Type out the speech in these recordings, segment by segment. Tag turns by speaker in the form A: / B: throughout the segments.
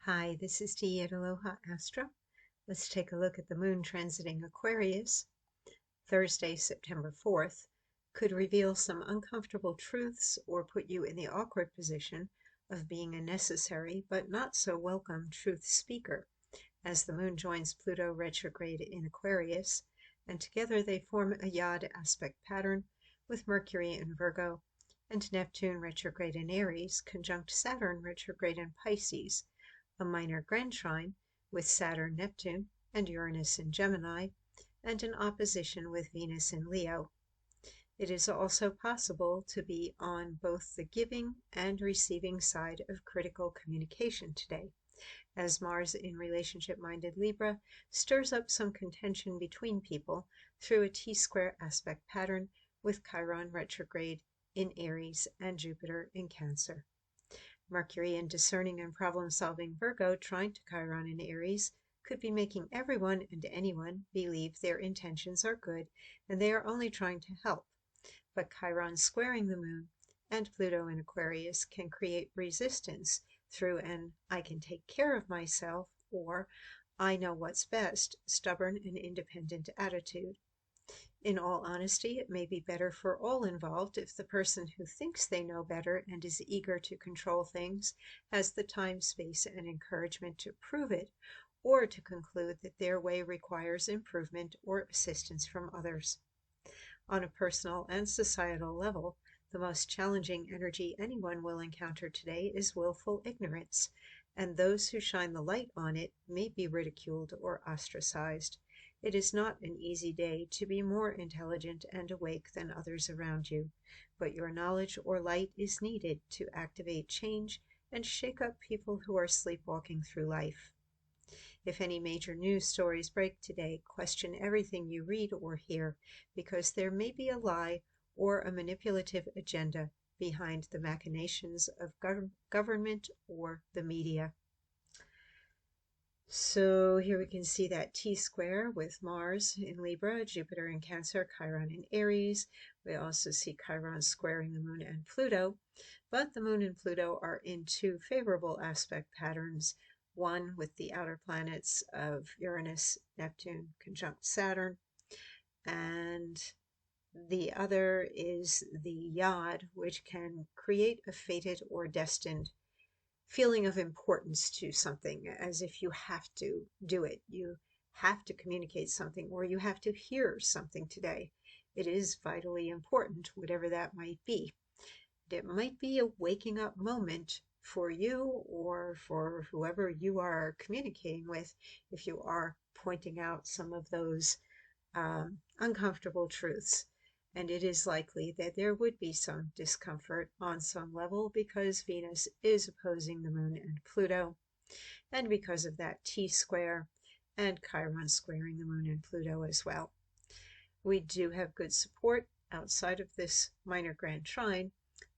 A: Hi, this is Dee at Aloha Astro. Let's take a look at the moon transiting Aquarius. Thursday, September 4th, could reveal some uncomfortable truths or put you in the awkward position of being a necessary but not so welcome truth speaker, as the moon joins Pluto retrograde in Aquarius, and together they form a Yod aspect pattern with Mercury in Virgo and Neptune retrograde in Aries conjunct Saturn retrograde in Pisces, a minor grand trine with Saturn, Neptune, and Uranus in Gemini, and an opposition with Venus in Leo. It is also possible to be on both the giving and receiving side of critical communication today, as Mars in relationship-minded Libra stirs up some contention between people through a T-square aspect pattern with Chiron retrograde in Aries and Jupiter in Cancer. Mercury in discerning and problem-solving Virgo trine to Chiron in Aries could be making everyone and anyone believe their intentions are good and they are only trying to help. But Chiron squaring the moon and Pluto in Aquarius can create resistance through an I can take care of myself or I know what's best, stubborn and independent attitude. In all honesty, it may be better for all involved if the person who thinks they know better and is eager to control things has the time, space, and encouragement to prove it, or to conclude that their way requires improvement or assistance from others. On a personal and societal level, the most challenging energy anyone will encounter today is willful ignorance, and those who shine the light on it may be ridiculed or ostracized. It is not an easy day to be more intelligent and awake than others around you, but your knowledge or light is needed to activate change and shake up people who are sleepwalking through life. If any major news stories break today, question everything you read or hear, because there may be a lie or a manipulative agenda behind the machinations of government or the media. So here we can see that T-square with Mars in Libra, Jupiter in Cancer, Chiron in Aries. We also see Chiron squaring the moon and Pluto, but the moon and Pluto are in two favorable aspect patterns, one with the outer planets of Uranus, Neptune conjunct Saturn, and the other is the Yod, which can create a fated or destined feeling of importance to something, as if you have to do it. You have to communicate something, or you have to hear something today. It is vitally important, whatever that might be. It might be a waking up moment for you or for whoever you are communicating with if you are pointing out some of those uncomfortable truths. And it is likely that there would be some discomfort on some level because Venus is opposing the moon and Pluto, and because of that T-square and Chiron squaring the moon and Pluto as well. We do have good support outside of this minor grand trine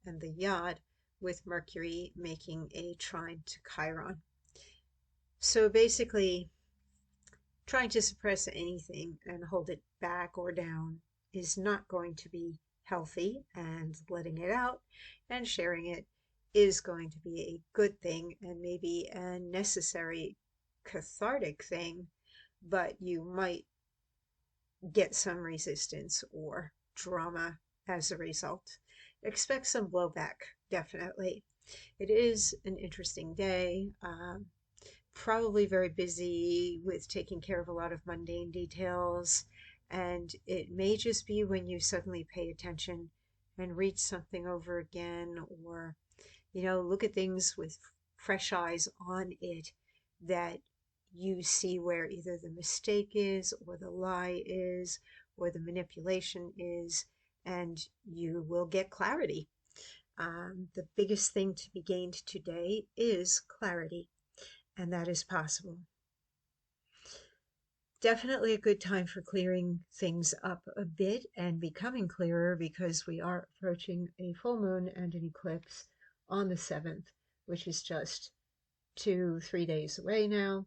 A: and the Yod, with Mercury making a trine to Chiron. So basically, trying to suppress anything and hold it back or down is not going to be healthy, and letting it out and sharing it is going to be a good thing and maybe a necessary cathartic thing, but you might get some resistance or drama as a result. Expect some blowback, definitely. It is an interesting day. Probably very busy with taking care of a lot of mundane details, and it may just be when you suddenly pay attention and read something over again, or look at things with fresh eyes on it, that you see where either the mistake is or the lie is or the manipulation is, and you will get clarity. The biggest thing to be gained today is clarity, and that is possible. Definitely a good time for clearing things up a bit and becoming clearer, because we are approaching a full moon and an eclipse on the 7th, which is just 2-3 days away now.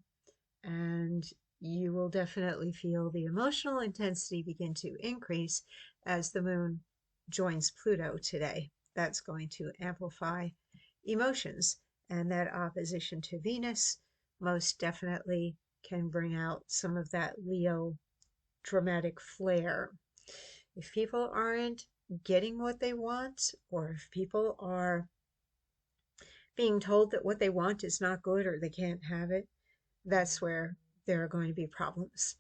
A: And you will definitely feel the emotional intensity begin to increase as the moon joins Pluto today. That's going to amplify emotions, and that opposition to Venus most definitely can bring out some of that Leo dramatic flair. If people aren't getting what they want, or if people are being told that what they want is not good or they can't have it, that's where there are going to be problems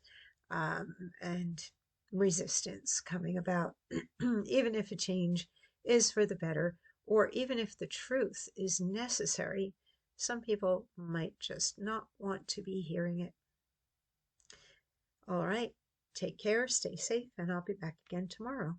A: and resistance coming about. Even if a change is for the better, or even if the truth is necessary, some people might just not want to be hearing it. All right, take care, stay safe, and I'll be back again tomorrow.